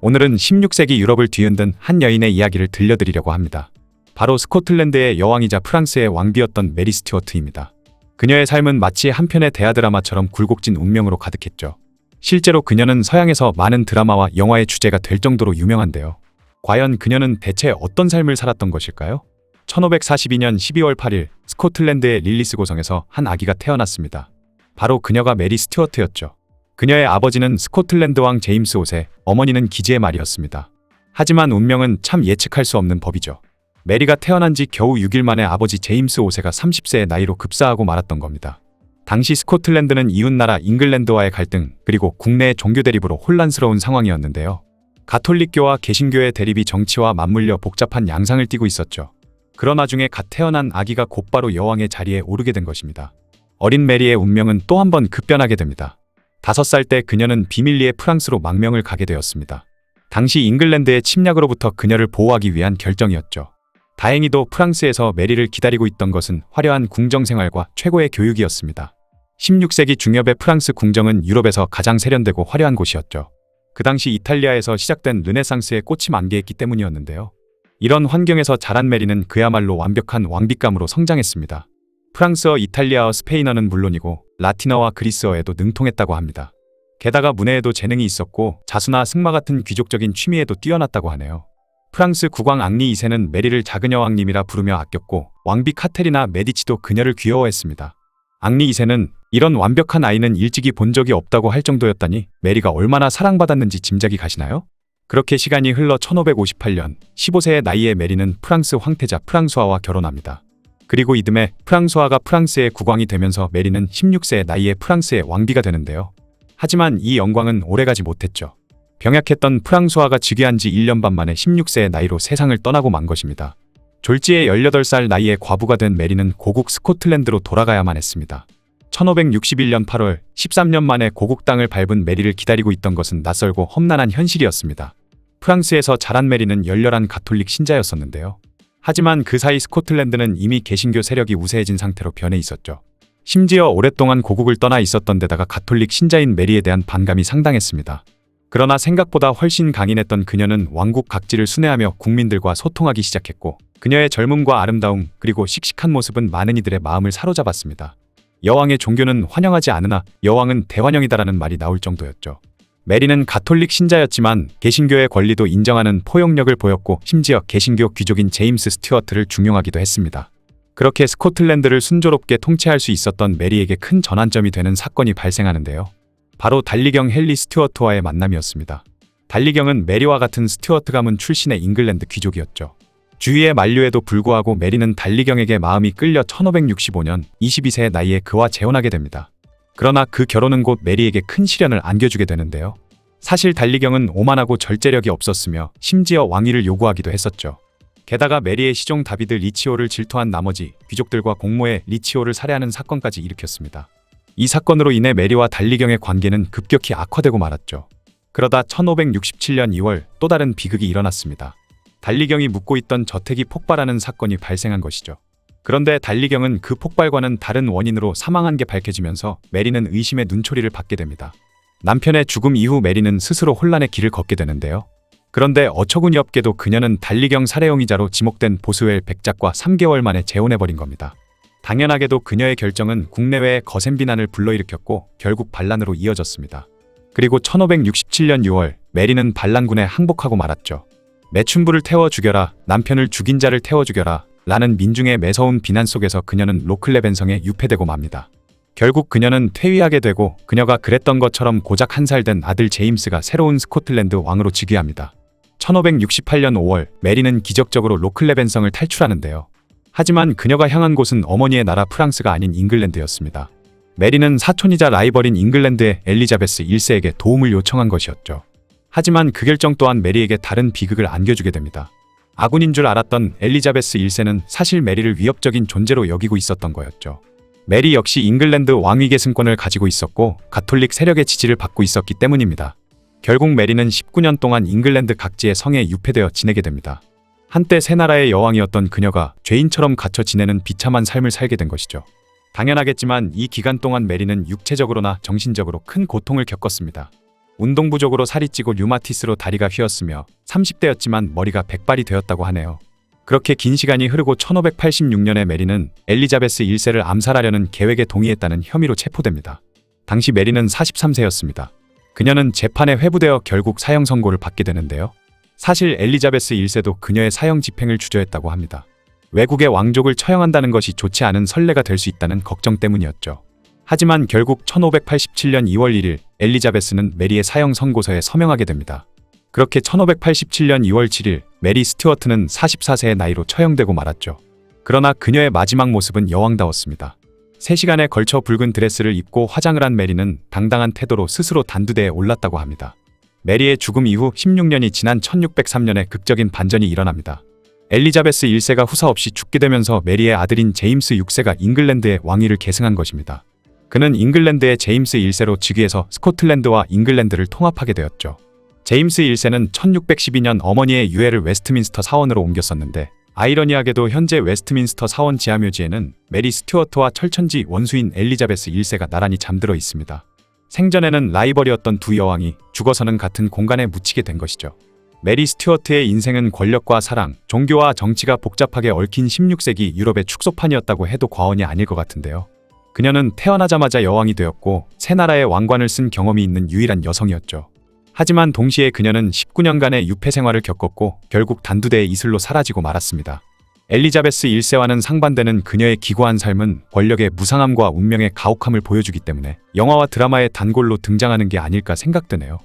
오늘은 16세기 유럽을 뒤흔든 한 여인의 이야기를 들려드리려고 합니다. 바로 스코틀랜드의 여왕이자 프랑스의 왕비였던 메리 스튜어트입니다. 그녀의 삶은 마치 한편의 대하드라마처럼 굴곡진 운명으로 가득했죠. 실제로 그녀는 서양에서 많은 드라마와 영화의 주제가 될 정도로 유명한데요. 과연 그녀는 대체 어떤 삶을 살았던 것일까요? 1542년 12월 8일 스코틀랜드의 릴리스 고성에서 한 아기가 태어났습니다. 바로 그녀가 메리 스튜어트였죠. 그녀의 아버지는 스코틀랜드 왕 제임스 5세, 어머니는 기지의 말이었습니다. 하지만 운명은 참 예측할 수 없는 법이죠. 메리가 태어난 지 겨우 6일 만에 아버지 제임스 5세가 30세의 나이로 급사하고 말았던 겁니다. 당시 스코틀랜드는 이웃나라 잉글랜드와의 갈등, 그리고 국내의 종교 대립으로 혼란스러운 상황이었는데요. 가톨릭교와 개신교의 대립이 정치와 맞물려 복잡한 양상을 띠고 있었죠. 그러나 중에 갓 태어난 아기가 곧바로 여왕의 자리에 오르게 된 것입니다. 어린 메리의 운명은 또 한 번 급변하게 됩니다. 5살 때 그녀는 비밀리에 프랑스로 망명을 가게 되었습니다. 당시 잉글랜드의 침략으로부터 그녀를 보호하기 위한 결정이었죠. 다행히도 프랑스에서 메리를 기다리고 있던 것은 화려한 궁정 생활과 최고의 교육이었습니다. 16세기 중엽의 프랑스 궁정은 유럽에서 가장 세련되고 화려한 곳이었죠. 그 당시 이탈리아에서 시작된 르네상스의 꽃이 만개했기 때문이었는데요. 이런 환경에서 자란 메리는 그야말로 완벽한 왕비감으로 성장했습니다. 프랑스어, 이탈리아어, 스페인어는 물론이고 라틴어와 그리스어에도 능통했다고 합니다. 게다가 문해에도 재능이 있었고 자수나 승마 같은 귀족적인 취미에도 뛰어났다고 하네요. 프랑스 국왕 앙리 2세는 메리를 작은 여왕님이라 부르며 아꼈고 왕비 카테리나 메디치도 그녀를 귀여워했습니다. 앙리 2세는 이런 완벽한 아이는 일찍이 본 적이 없다고 할 정도였다니 메리가 얼마나 사랑받았는지 짐작이 가시나요? 그렇게 시간이 흘러 1558년 15세의 나이에 메리는 프랑스 황태자 프랑수아와 결혼합니다. 그리고 이듬해 프랑수아가 프랑스의 국왕이 되면서 메리는 16세의 나이에 프랑스의 왕비가 되는데요. 하지만 이 영광은 오래가지 못했죠. 병약했던 프랑수아가 즉위한 지 1년 반 만에 16세의 나이로 세상을 떠나고 만 것입니다. 졸지에 18살 나이에 과부가 된 메리는 고국 스코틀랜드로 돌아가야만 했습니다. 1561년 8월 13년 만에 고국 땅을 밟은 메리를 기다리고 있던 것은 낯설고 험난한 현실이었습니다. 프랑스에서 자란 메리는 열렬한 가톨릭 신자였었는데요. 하지만 그 사이 스코틀랜드는 이미 개신교 세력이 우세해진 상태로 변해 있었죠. 심지어 오랫동안 고국을 떠나 있었던 데다가 가톨릭 신자인 메리에 대한 반감이 상당했습니다. 그러나 생각보다 훨씬 강인했던 그녀는 왕국 각지를 순회하며 국민들과 소통하기 시작했고 그녀의 젊음과 아름다움 그리고 씩씩한 모습은 많은 이들의 마음을 사로잡았습니다. 여왕의 종교는 환영하지 않으나 여왕은 대환영이다라는 말이 나올 정도였죠. 메리는 가톨릭 신자였지만 개신교의 권리도 인정하는 포용력을 보였고 심지어 개신교 귀족인 제임스 스튜어트를 중용하기도 했습니다. 그렇게 스코틀랜드를 순조롭게 통치할 수 있었던 메리에게 큰 전환점이 되는 사건이 발생하는데요. 바로 달리경 헨리 스튜어트와의 만남이었습니다. 달리경은 메리와 같은 스튜어트 가문 출신의 잉글랜드 귀족이었죠. 주위의 만류에도 불구하고 메리는 달리경에게 마음이 끌려 1565년 22세의 나이에 그와 재혼하게 됩니다. 그러나 그 결혼은 곧 메리에게 큰 시련을 안겨주게 되는데요. 사실 달리경은 오만하고 절제력이 없었으며 심지어 왕위를 요구하기도 했었죠. 게다가 메리의 시종 다비드 리치오를 질투한 나머지 귀족들과 공모해 리치오를 살해하는 사건까지 일으켰습니다. 이 사건으로 인해 메리와 달리경의 관계는 급격히 악화되고 말았죠. 그러다 1567년 2월 또 다른 비극이 일어났습니다. 달리경이 묵고 있던 저택이 폭발하는 사건이 발생한 것이죠. 그런데 달리경은 그 폭발과는 다른 원인으로 사망한 게 밝혀지면서 메리는 의심의 눈초리를 받게 됩니다. 남편의 죽음 이후 메리는 스스로 혼란의 길을 걷게 되는데요. 그런데 어처구니 없게도 그녀는 달리경 살해 용의자로 지목된 보스웰 백작과 3개월 만에 재혼해버린 겁니다. 당연하게도 그녀의 결정은 국내외에 거센 비난을 불러일으켰고 결국 반란으로 이어졌습니다. 그리고 1567년 6월 메리는 반란군에 항복하고 말았죠. 매춘부를 태워 죽여라, 남편을 죽인 자를 태워 죽여라 라는 민중의 매서운 비난 속에서 그녀는 로클레벤성에 유폐되고 맙니다. 결국 그녀는 퇴위하게 되고 그녀가 그랬던 것처럼 고작 1살 된 아들 제임스가 새로운 스코틀랜드 왕으로 즉위합니다. 1568년 5월 메리는 기적적으로 로클레벤성을 탈출하는데요. 하지만 그녀가 향한 곳은 어머니의 나라 프랑스가 아닌 잉글랜드였습니다. 메리는 사촌이자 라이벌인 잉글랜드의 엘리자베스 1세에게 도움을 요청한 것이었죠. 하지만 그 결정 또한 메리에게 다른 비극을 안겨주게 됩니다. 아군인 줄 알았던 엘리자베스 1세는 사실 메리를 위협적인 존재로 여기고 있었던 거였죠. 메리 역시 잉글랜드 왕위 계승권을 가지고 있었고 가톨릭 세력의 지지를 받고 있었기 때문입니다. 결국 메리는 19년 동안 잉글랜드 각지의 성에 유폐되어 지내게 됩니다. 한때 새 나라의 여왕이었던 그녀가 죄인처럼 갇혀 지내는 비참한 삶을 살게 된 것이죠. 당연하겠지만 이 기간 동안 메리는 육체적으로나 정신적으로 큰 고통을 겪었습니다. 운동 부족으로 살이 찌고 류마티스로 다리가 휘었으며 30대였지만 머리가 백발이 되었다고 하네요. 그렇게 긴 시간이 흐르고 1586년에 메리는 엘리자베스 1세를 암살하려는 계획에 동의했다는 혐의로 체포됩니다. 당시 메리는 43세였습니다. 그녀는 재판에 회부되어 결국 사형 선고를 받게 되는데요. 사실 엘리자베스 1세도 그녀의 사형 집행을 주저했다고 합니다. 외국의 왕족을 처형한다는 것이 좋지 않은 선례가 될 수 있다는 걱정 때문이었죠. 하지만 결국 1587년 2월 1일 엘리자베스는 메리의 사형 선고서에 서명하게 됩니다. 그렇게 1587년 2월 7일 메리 스튜어트는 44세의 나이로 처형되고 말았죠. 그러나 그녀의 마지막 모습은 여왕다웠습니다. 3시간에 걸쳐 붉은 드레스를 입고 화장을 한 메리는 당당한 태도로 스스로 단두대에 올랐다고 합니다. 메리의 죽음 이후 16년이 지난 1603년에 극적인 반전이 일어납니다. 엘리자베스 1세가 후사 없이 죽게 되면서 메리의 아들인 제임스 6세가 잉글랜드의 왕위를 계승한 것입니다. 그는 잉글랜드의 제임스 1세로 즉위해서 스코틀랜드와 잉글랜드를 통합하게 되었죠. 제임스 1세는 1612년 어머니의 유해를 웨스트민스터 사원으로 옮겼었는데 아이러니하게도 현재 웨스트민스터 사원 지하묘지에는 메리 스튜어트와 철천지 원수인 엘리자베스 1세가 나란히 잠들어 있습니다. 생전에는 라이벌이었던 두 여왕이 죽어서는 같은 공간에 묻히게 된 것이죠. 메리 스튜어트의 인생은 권력과 사랑, 종교와 정치가 복잡하게 얽힌 16세기 유럽의 축소판이었다고 해도 과언이 아닐 것 같은데요. 그녀는 태어나자마자 여왕이 되었고 새 나라의 왕관을 쓴 경험이 있는 유일한 여성이었죠. 하지만 동시에 그녀는 19년간의 유폐 생활을 겪었고 결국 단두대의 이슬로 사라지고 말았습니다. 엘리자베스 1세와는 상반되는 그녀의 기고한 삶은 권력의 무상함과 운명의 가혹함을 보여주기 때문에 영화와 드라마의 단골로 등장하는 게 아닐까 생각되네요.